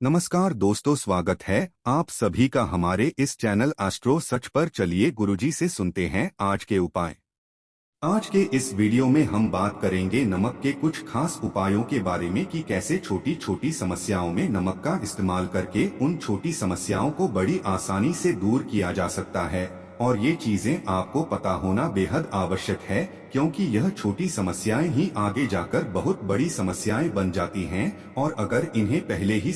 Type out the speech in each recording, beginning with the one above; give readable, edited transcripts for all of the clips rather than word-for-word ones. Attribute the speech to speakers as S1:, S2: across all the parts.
S1: नमस्कार दोस्तों, स्वागत है आप सभी का हमारे इस चैनल एस्ट्रो सच पर। चलिए गुरुजी से सुनते हैं आज के उपाय। आज के इस वीडियो में हम बात करेंगे नमक के कुछ खास उपायों के बारे में कि कैसे छोटी छोटी समस्याओं में नमक का इस्तेमाल करके उन छोटी समस्याओं को बड़ी आसानी से दूर किया जा सकता है। और ये चीजें आपको पता होना बेहद आवश्यक है, क्योंकि यह छोटी समस्याएं ही आगे जाकर बहुत बड़ी समस्याएं बन जाती हैं। और अगर इन्हें पहले ही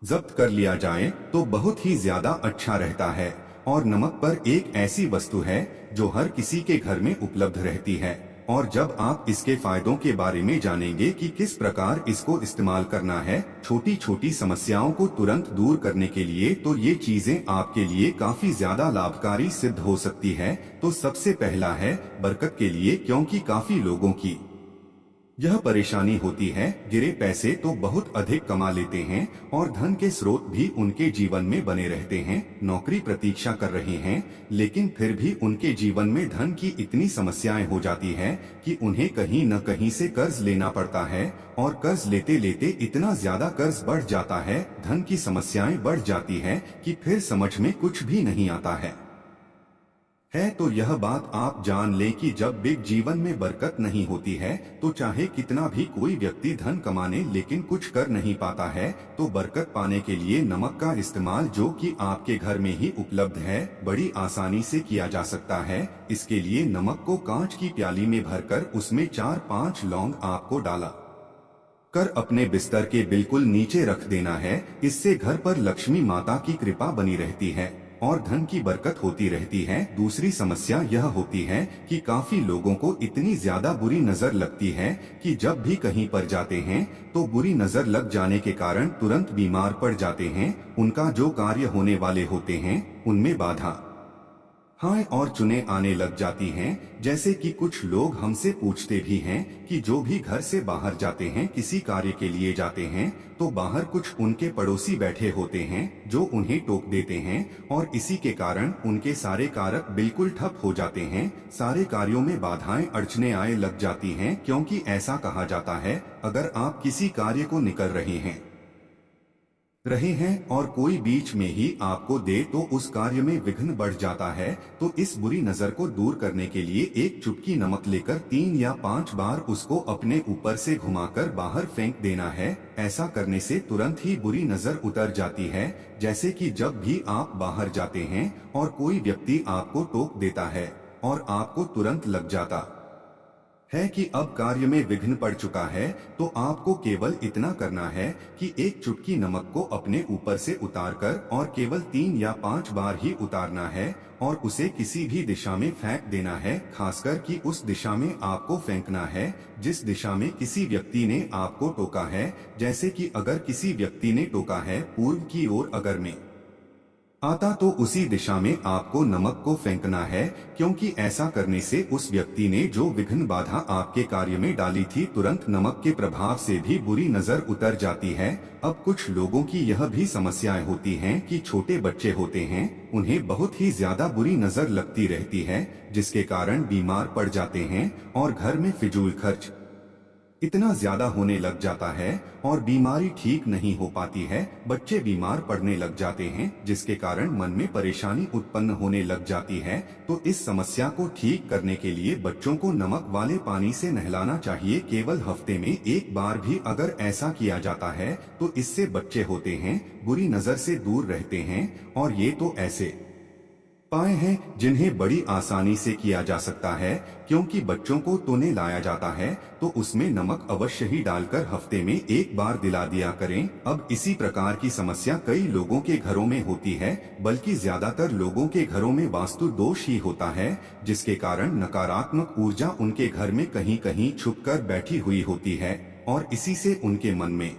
S1: जब्त कर लिया जाए तो बहुत ही ज्यादा अच्छा रहता है। और नमक पर एक ऐसी वस्तु है जो हर किसी के घर में उपलब्ध रहती है। और जब आप इसके फायदों के बारे में जानेंगे कि किस प्रकार इसको इस्तेमाल करना है छोटी छोटी समस्याओं को तुरंत दूर करने के लिए, तो ये चीजें आपके लिए काफी ज्यादा लाभकारी सिद्ध हो सकती है। तो सबसे पहला है बरकत के लिए, क्योंकि काफी लोगों की यह परेशानी होती है, गिरे पैसे तो बहुत अधिक कमा लेते हैं और धन के स्रोत भी उनके जीवन में बने रहते हैं, नौकरी प्रतीक्षा कर रहे हैं, लेकिन फिर भी उनके जीवन में धन की इतनी समस्याएं हो जाती है कि उन्हें कहीं न कहीं से कर्ज लेना पड़ता है। और कर्ज लेते लेते इतना ज्यादा कर्ज बढ़ जाता है, धन की समस्याएं बढ़ जाती है कि फिर समझ में कुछ भी नहीं आता है। तो यह बात आप जान लें कि जब भी जीवन में बरकत नहीं होती है, तो चाहे कितना भी कोई व्यक्ति धन कमाने लेकिन कुछ कर नहीं पाता है, तो बरकत पाने के लिए नमक का इस्तेमाल, जो कि आपके घर में ही उपलब्ध है, बड़ी आसानी से किया जा सकता है। इसके लिए नमक को कांच की प्याली में भरकर उसमें 4-5 लौंग आपको डाला कर अपने बिस्तर के बिल्कुल नीचे रख देना है। इससे घर पर लक्ष्मी माता की कृपा बनी रहती है और धन की बरकत होती रहती है। दूसरी समस्या यह होती है कि काफी लोगों को इतनी ज्यादा बुरी नजर लगती है कि जब भी कहीं पर जाते हैं तो बुरी नजर लग जाने के कारण तुरंत बीमार पड़ जाते हैं। उनका जो कार्य होने वाले होते हैं उनमें बाधा और चुने आने लग जाती हैं। जैसे कि कुछ लोग हमसे पूछते भी हैं कि जो भी घर से बाहर जाते हैं, किसी कार्य के लिए जाते हैं, तो बाहर कुछ उनके पड़ोसी बैठे होते हैं जो उन्हें टोक देते हैं और इसी के कारण उनके सारे कारक बिल्कुल ठप हो जाते हैं। सारे कार्यों में बाधाएं अड़चने आए लग जाती हैं, क्योंकि ऐसा कहा जाता है अगर आप किसी कार्य को निकल रहे हैं और कोई बीच में ही आपको दे तो उस कार्य में विघ्न बढ़ जाता है। तो इस बुरी नजर को दूर करने के लिए एक चुटकी नमक लेकर 3 या 5 बार उसको अपने ऊपर से घुमाकर बाहर फेंक देना है। ऐसा करने से तुरंत ही बुरी नजर उतर जाती है। जैसे कि जब भी आप बाहर जाते हैं और कोई व्यक्ति आपको टोक देता है और आपको तुरंत लग जाता है कि अब कार्य में विघ्न पड़ चुका है, तो आपको केवल इतना करना है कि एक चुटकी नमक को अपने ऊपर से उतारकर और केवल 3 या 5 बार ही उतारना है और उसे किसी भी दिशा में फेंक देना है। खासकर कि उस दिशा में आपको फेंकना है जिस दिशा में किसी व्यक्ति ने आपको टोका है। जैसे कि अगर किसी व्यक्ति ने टोका है पूर्व की ओर अगर में आता, तो उसी दिशा में आपको नमक को फेंकना है, क्योंकि ऐसा करने से उस व्यक्ति ने जो विघ्न बाधा आपके कार्य में डाली थी, तुरंत नमक के प्रभाव से भी बुरी नजर उतर जाती है। अब कुछ लोगों की यह भी समस्याएं होती हैं कि छोटे बच्चे होते हैं, उन्हें बहुत ही ज्यादा बुरी नजर लगती रहती है, जिसके कारण बीमार पड़ जाते हैं और घर में फिजूल खर्च इतना ज्यादा होने लग जाता है और बीमारी ठीक नहीं हो पाती है। बच्चे बीमार पड़ने लग जाते हैं, जिसके कारण मन में परेशानी उत्पन्न होने लग जाती है। तो इस समस्या को ठीक करने के लिए बच्चों को नमक वाले पानी से नहलाना चाहिए। केवल हफ्ते में एक बार भी अगर ऐसा किया जाता है तो इससे बच्चे होते हैं बुरी नजर से दूर रहते हैं। और ये तो ऐसे उपाय हैं जिन्हें बड़ी आसानी से किया जा सकता है, क्योंकि बच्चों को तो लाया जाता है तो उसमें नमक अवश्य ही डालकर हफ्ते में एक बार दिला दिया करें। अब इसी प्रकार की समस्या कई लोगों के घरों में होती है, बल्कि ज्यादातर लोगों के घरों में वास्तु दोष ही होता है, जिसके कारण नकारात्मक ऊर्जा उनके घर में कहीं कहीं छुपकर बैठी हुई होती है और इसी से उनके मन में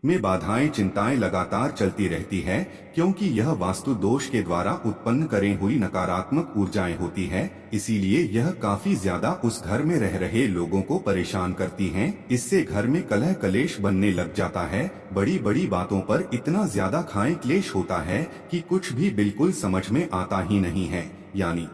S1: बाधाएं चिंताएं लगातार चलती रहती है, क्योंकि यह वास्तु दोष के द्वारा उत्पन्न करे हुई नकारात्मक ऊर्जाएं होती है। इसीलिए यह काफी ज्यादा उस घर में रह रहे लोगों को परेशान करती हैं। इससे घर में कलह कलेश बनने लग जाता है। बड़ी बड़ी बातों पर इतना ज्यादा खाए क्लेश होता है कि कुछ भी बिल्कुल समझ में आता ही नहीं है। यानी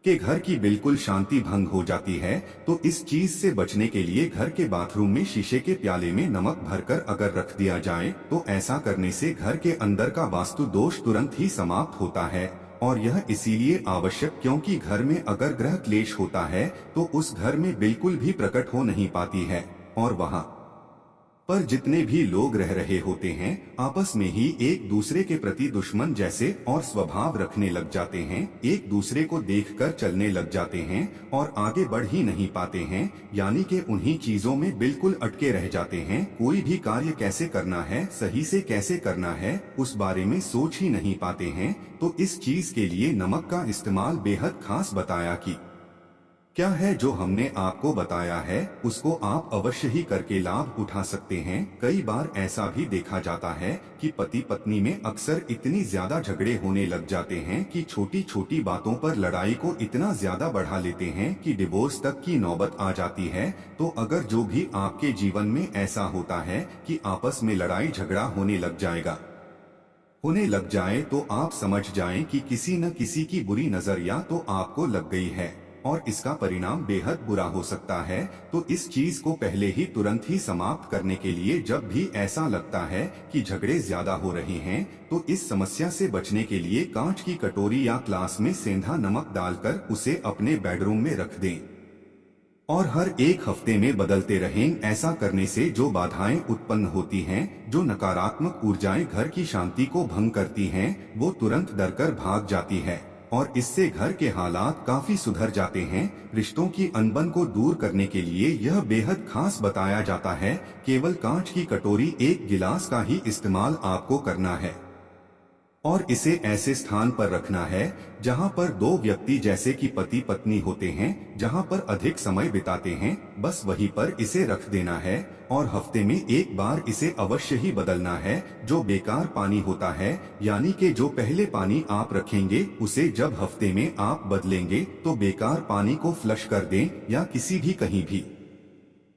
S1: कि घर की बिल्कुल शांति भंग हो जाती है, तो इस चीज से बचने के लिए घर के बाथरूम में शीशे के प्याले में नमक भरकर अगर रख दिया जाए तो ऐसा करने से घर के अंदर का वास्तु दोष तुरंत ही समाप्त होता है। और यह इसीलिए आवश्यक क्योंकि घर में अगर ग्रह क्लेश होता है तो उस घर में बिल्कुल भी प्रकट हो नहीं पाती है, और वहां पर जितने भी लोग रह रहे होते हैं आपस में ही एक दूसरे के प्रति दुश्मन जैसे और स्वभाव रखने लग जाते हैं, एक दूसरे को देखकर चलने लग जाते हैं और आगे बढ़ ही नहीं पाते हैं, यानी कि उन्हीं चीजों में बिल्कुल अटके रह जाते हैं। कोई भी कार्य कैसे करना है, सही से कैसे करना है, उस बारे में सोच ही नहीं पाते हैं। तो इस चीज के लिए नमक का इस्तेमाल बेहद खास बताया कि क्या है जो हमने आपको बताया है उसको आप अवश्य ही करके लाभ उठा सकते हैं। कई बार ऐसा भी देखा जाता है कि पति पत्नी में अक्सर इतनी ज्यादा झगड़े होने लग जाते हैं कि छोटी छोटी बातों पर लड़ाई को इतना ज्यादा बढ़ा लेते हैं कि डिवोर्स तक की नौबत आ जाती है। तो अगर जो भी आपके जीवन में ऐसा होता है कि आपस में लड़ाई झगड़ा होने लग जाए तो आप समझ जाएं कि किसी न किसी की बुरी नजर या तो आपको लग गई है और इसका परिणाम बेहद बुरा हो सकता है। तो इस चीज को पहले ही तुरंत ही समाप्त करने के लिए जब भी ऐसा लगता है कि झगड़े ज्यादा हो रहे हैं तो इस समस्या से बचने के लिए कांच की कटोरी या ग्लास में सेंधा नमक डालकर उसे अपने बेडरूम में रख दें और हर एक हफ्ते में बदलते रहें। ऐसा करने से जो बाधाएं उत्पन्न होती हैं, जो नकारात्मक ऊर्जाएं घर की शांति को भंग करती हैं, वो तुरंत डरकर भाग जाती है और इससे घर के हालात काफी सुधर जाते हैं। रिश्तों की अनबन को दूर करने के लिए यह बेहद खास बताया जाता है। केवल कांच की कटोरी एक गिलास का ही इस्तेमाल आपको करना है और इसे ऐसे स्थान पर रखना है जहां पर दो व्यक्ति जैसे कि पति पत्नी होते हैं, जहां पर अधिक समय बिताते हैं, बस वहीं पर इसे रख देना है और हफ्ते में एक बार इसे अवश्य ही बदलना है। जो बेकार पानी होता है, यानी कि जो पहले पानी आप रखेंगे उसे जब हफ्ते में आप बदलेंगे तो बेकार पानी को फ्लश कर दें या किसी भी कहीं भी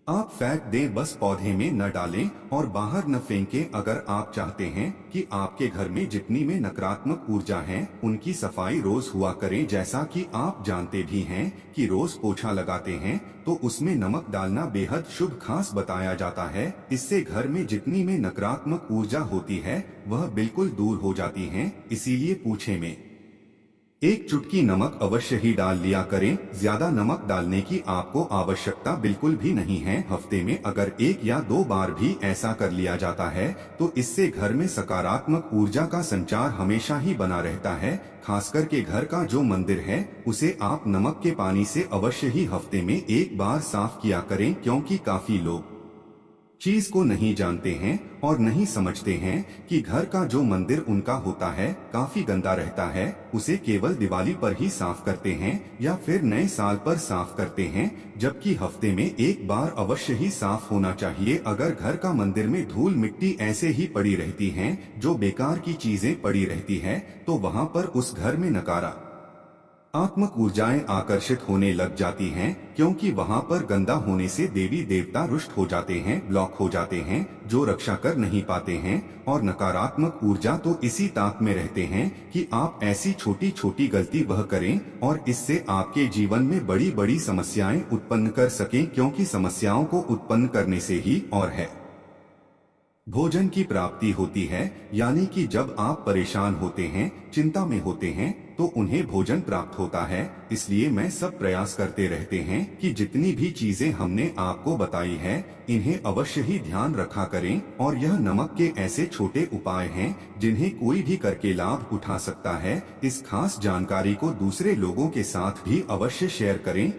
S1: आप फेंक दें, बस पौधे में न डालें और बाहर न फेंकें। अगर आप चाहते हैं कि आपके घर में जितनी में नकारात्मक ऊर्जा है उनकी सफाई रोज हुआ करें, जैसा कि आप जानते भी हैं कि रोज पोछा लगाते हैं, तो उसमें नमक डालना बेहद शुभ खास बताया जाता है। इससे घर में जितनी में नकारात्मक ऊर्जा होती है वह बिल्कुल दूर हो जाती है। इसीलिए पूछे में एक चुटकी नमक अवश्य ही डाल लिया करें। ज्यादा नमक डालने की आपको आवश्यकता बिल्कुल भी नहीं है। हफ्ते में अगर एक या दो बार भी ऐसा कर लिया जाता है तो इससे घर में सकारात्मक ऊर्जा का संचार हमेशा ही बना रहता है। खासकर के घर का जो मंदिर है उसे आप नमक के पानी से अवश्य ही हफ्ते में एक बार साफ किया करें, क्योंकि काफी लोग चीज को नहीं जानते हैं और नहीं समझते हैं कि घर का जो मंदिर उनका होता है काफी गंदा रहता है। उसे केवल दिवाली पर ही साफ करते हैं या फिर नए साल पर साफ करते हैं, जबकि हफ्ते में एक बार अवश्य ही साफ होना चाहिए। अगर घर का मंदिर में धूल मिट्टी ऐसे ही पड़ी रहती हैं, जो बेकार की चीजें पड़ी रहती है, तो वहां पर उस घर में आत्मक ऊर्जाएं आकर्षित होने लग जाती हैं, क्योंकि वहां पर गंदा होने से देवी देवता रुष्ट हो जाते हैं, ब्लॉक हो जाते हैं, जो रक्षा कर नहीं पाते हैं और नकारात्मक ऊर्जा तो इसी ताक में रहते हैं कि आप ऐसी छोटी छोटी गलती वह करें और इससे आपके जीवन में बड़ी बड़ी समस्याएं उत्पन्न कर सकें, क्योंकि समस्याओं को उत्पन्न करने से ही और है भोजन की प्राप्ति होती है। यानी कि जब आप परेशान होते हैं, चिंता में होते हैं, तो उन्हें भोजन प्राप्त होता है। इसलिए मैं सब प्रयास करते रहते हैं कि जितनी भी चीजें हमने आपको बताई है इन्हें अवश्य ही ध्यान रखा करें। और यह नमक के ऐसे छोटे उपाय हैं जिन्हें कोई भी करके लाभ उठा सकता है। इस खास जानकारी को दूसरे लोगों के साथ भी अवश्य शेयर करें।